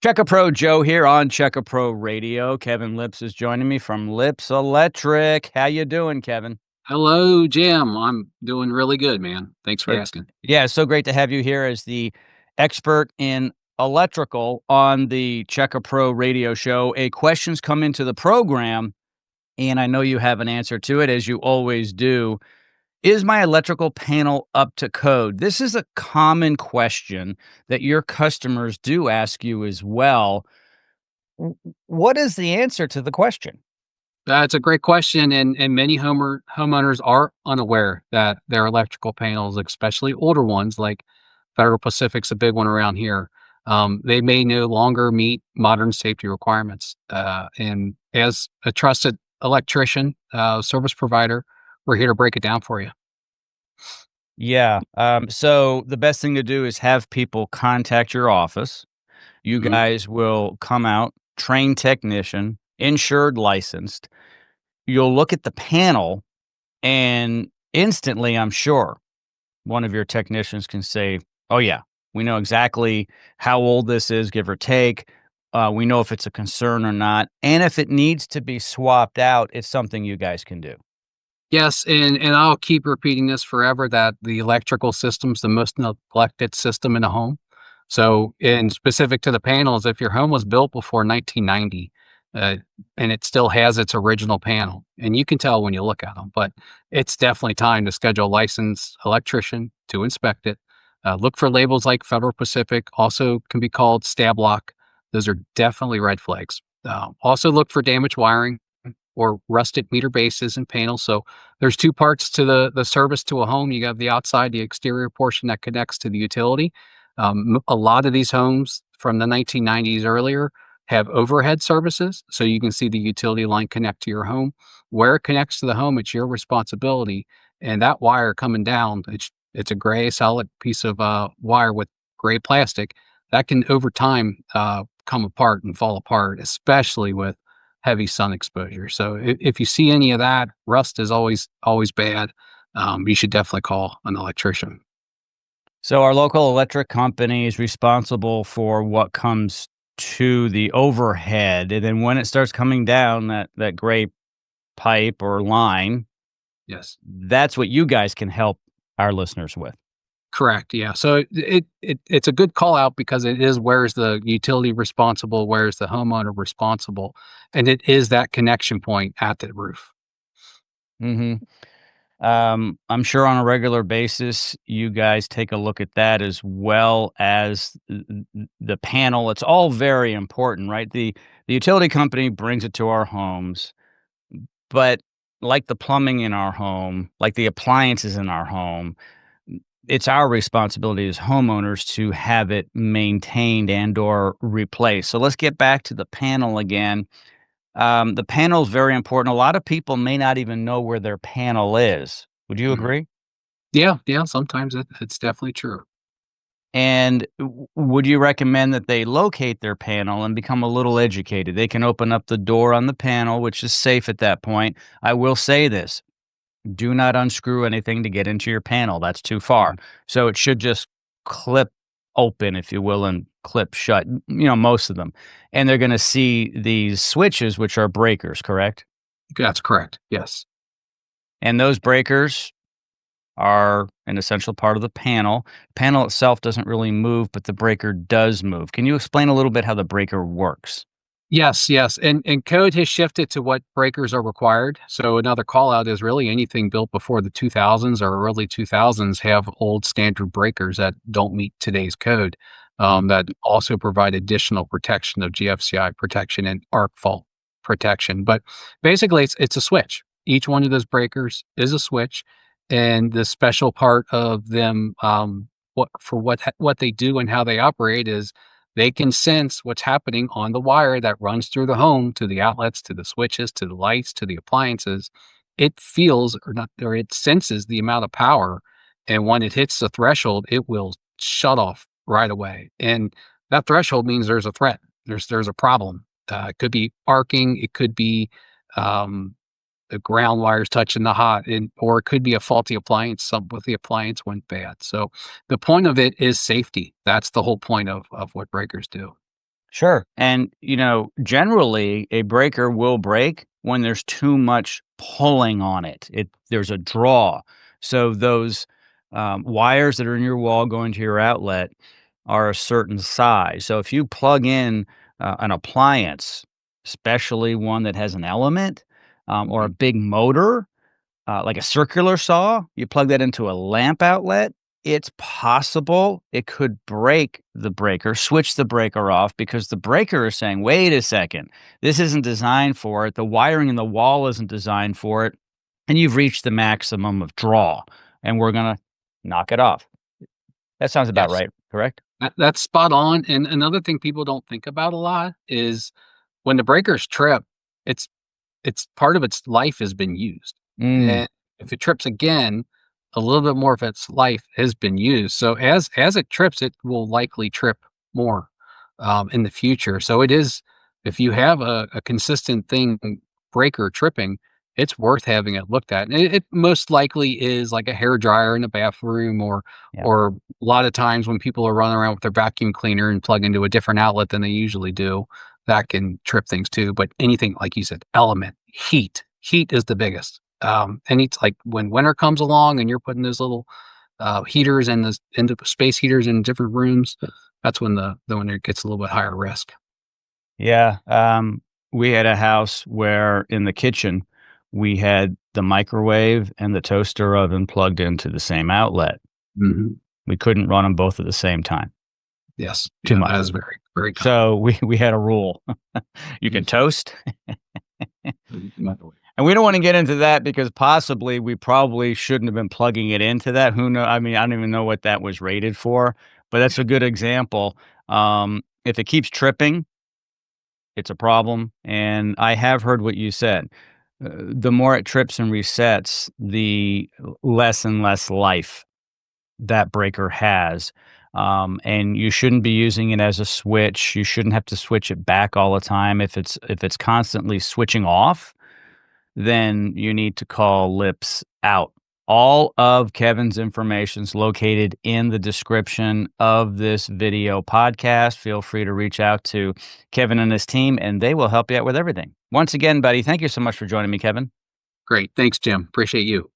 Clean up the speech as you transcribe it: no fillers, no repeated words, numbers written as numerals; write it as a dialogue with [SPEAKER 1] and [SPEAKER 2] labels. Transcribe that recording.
[SPEAKER 1] Check Pro Joe here on Check Pro Radio. Kevin Lips is joining me from Lips Electric. How you doing, Kevin?
[SPEAKER 2] Hello, Jim. I'm doing really good, man. Thanks for
[SPEAKER 1] Yeah.
[SPEAKER 2] asking.
[SPEAKER 1] Yeah, it's so great to have you here as the expert in electrical on the Check Pro Radio show. A questions come into the program, and I know you have an answer to it, as you always do. Is my electrical panel up to code? This is a common question that your customers do ask you as well. What is the answer to the question?
[SPEAKER 2] That's a great question, and many homeowners are unaware that their electrical panels, especially older ones like Federal Pacific's a big one around here. They may no longer meet modern safety requirements. And as a trusted electrician, service provider, we're here to break it down for you.
[SPEAKER 1] Yeah. So the best thing to do is have people contact your office. You
[SPEAKER 2] Mhm.
[SPEAKER 1] guys will come out, trained technician, insured, licensed. You'll look at the panel, and instantly, I'm sure one of your technicians can say, "Oh, yeah, we know exactly how old this is, give or take. We know if it's a concern or not. And if it needs to be swapped out, it's something you guys can do."
[SPEAKER 2] Yes, and I'll keep repeating this forever that the electrical system's the most neglected system in a home. So, in specific to the panels, if your home was built before 1990, uh, and it still has its original panel, and you can tell when you look at them, but it's definitely time to schedule a licensed electrician to inspect it. Look for labels like Federal Pacific, also can be called stab lock. Those are definitely red flags. Also look for damaged wiring or rusted meter bases and panels. So there's two parts to the service to a home. You have the outside, the exterior portion that connects to the utility. A lot of these homes from the 1990s earlier have overhead services, so you can see the utility line connect to your home. Where it connects to the home, it's your responsibility. And that wire coming down, it's a gray solid piece of wire with gray plastic that can over time come apart and fall apart, especially with heavy sun exposure. So if you see any of that, rust is always bad. You should definitely call an electrician.
[SPEAKER 1] So our local electric company is responsible for what comes to the overhead, and then when it starts coming down that gray pipe or line,
[SPEAKER 2] Yes,
[SPEAKER 1] that's what you guys can help our listeners with.
[SPEAKER 2] correct. Yeah. So it's a good call out because it is where's the utility responsible, where's the homeowner responsible, and it is that connection point at the roof.
[SPEAKER 1] Mhm. I'm sure on a regular basis, you guys take a look at that as well as the panel. It's all very important, right? The utility company brings it to our homes, but like the plumbing in our home, like the appliances in our home, it's our responsibility as homeowners to have it maintained and or replaced. So let's get back to the panel again. The panel is very important. A lot of people may not even know where their panel is. Would you
[SPEAKER 2] Mhm.
[SPEAKER 1] agree?
[SPEAKER 2] Yeah, yeah. Sometimes it's definitely true.
[SPEAKER 1] And would you recommend that they locate their panel and become a little educated? They can open up the door on the panel, which is safe at that point. I will say this: do not unscrew anything to get into your panel. That's too far.
[SPEAKER 2] Mhm.
[SPEAKER 1] So it should just clip open, if you will, and clip shut. Most of them, and they're going to see these switches, which are breakers, correct?
[SPEAKER 2] That's correct. Yes.
[SPEAKER 1] And those breakers are an essential part of the panel. Panel itself doesn't really move, but the breaker does move. Can you explain a little bit how the breaker works?
[SPEAKER 2] Yes, yes, and code has shifted to what breakers are required. So another call out is really anything built before the 2000s or early 2000s have old standard breakers that don't meet today's code. That also provide additional protection of GFCI protection and arc fault protection. But basically, it's a switch. Each one of those breakers is a switch, and the special part of them, what they do and how they operate is they can sense what's happening on the wire that runs through the home to the outlets, to the switches, to the lights, to the appliances. It feels or not, or it senses the amount of power. And when it hits the threshold, it will shut off right away. And that threshold means there's a threat. There's a problem. It could be arcing. It could be um, the ground wires touching the hot, and or it could be a faulty appliance. Some with the appliance went bad. So the point of it is safety. That's the whole point of what breakers do.
[SPEAKER 1] Sure. And, generally a breaker will break when there's too much pulling on it. There's a draw. So those wires that are in your wall going to your outlet are a certain size. So if you plug in an appliance, especially one that has an element or a
[SPEAKER 2] Mhm.
[SPEAKER 1] big motor, like a circular saw, you plug that into a lamp outlet, it's possible it could break the breaker, switch the breaker off because the breaker is saying, wait a second, this isn't designed for it. The wiring in the wall isn't designed for it. And you've reached the maximum of draw, and we're going to knock it off. That sounds about
[SPEAKER 2] Yes.
[SPEAKER 1] right, correct?
[SPEAKER 2] That's spot on, and another thing people don't think about a lot is when the breakers trip, it's it's part of its life has been used,
[SPEAKER 1] Mm,
[SPEAKER 2] and if it trips again, a little bit more of its life has been used. So as it trips, it will likely trip more, in the future. So it is if you have a consistent thing breaker tripping, it's worth having it looked at. And it most likely is like a hair dryer in the bathroom
[SPEAKER 1] yeah.
[SPEAKER 2] or a lot of times when people are running around with their vacuum cleaner and plug into a different outlet than they usually do, that can trip things too. But anything, like you said, element, heat is the biggest. And it's like when winter comes along and you're putting those little heaters and the into space heaters in different rooms, that's when the when it gets a little bit higher risk.
[SPEAKER 1] Yeah. We had a house where in the kitchen, we had the microwave and the toaster oven plugged into the same outlet.
[SPEAKER 2] Mhm.
[SPEAKER 1] We couldn't run them both at the same time.
[SPEAKER 2] Yes,
[SPEAKER 1] Too
[SPEAKER 2] yeah, that
[SPEAKER 1] much.
[SPEAKER 2] is very very common.
[SPEAKER 1] So we had a rule. You can
[SPEAKER 2] Mhm.
[SPEAKER 1] toast,
[SPEAKER 2] Microwave.
[SPEAKER 1] and we don't wanna get into that because possibly we probably shouldn't have been plugging it into that. Who know I mean, I don't even know what that was rated for, but that's a good example. If it keeps tripping, it's a problem, and I have heard what you said. The more it trips and resets, the less and less life that breaker has. And you shouldn't be using it as a switch. You shouldn't have to switch it back all the time. If it's constantly switching off, then you need to call lips out. All of Kevin's information is located in the description of this video podcast. Feel free to reach out to Kevin and his team, and they will help you out with everything. Once again, buddy, thank you so much for joining me, Kevin.
[SPEAKER 2] Great, thanks, Jim. Appreciate you.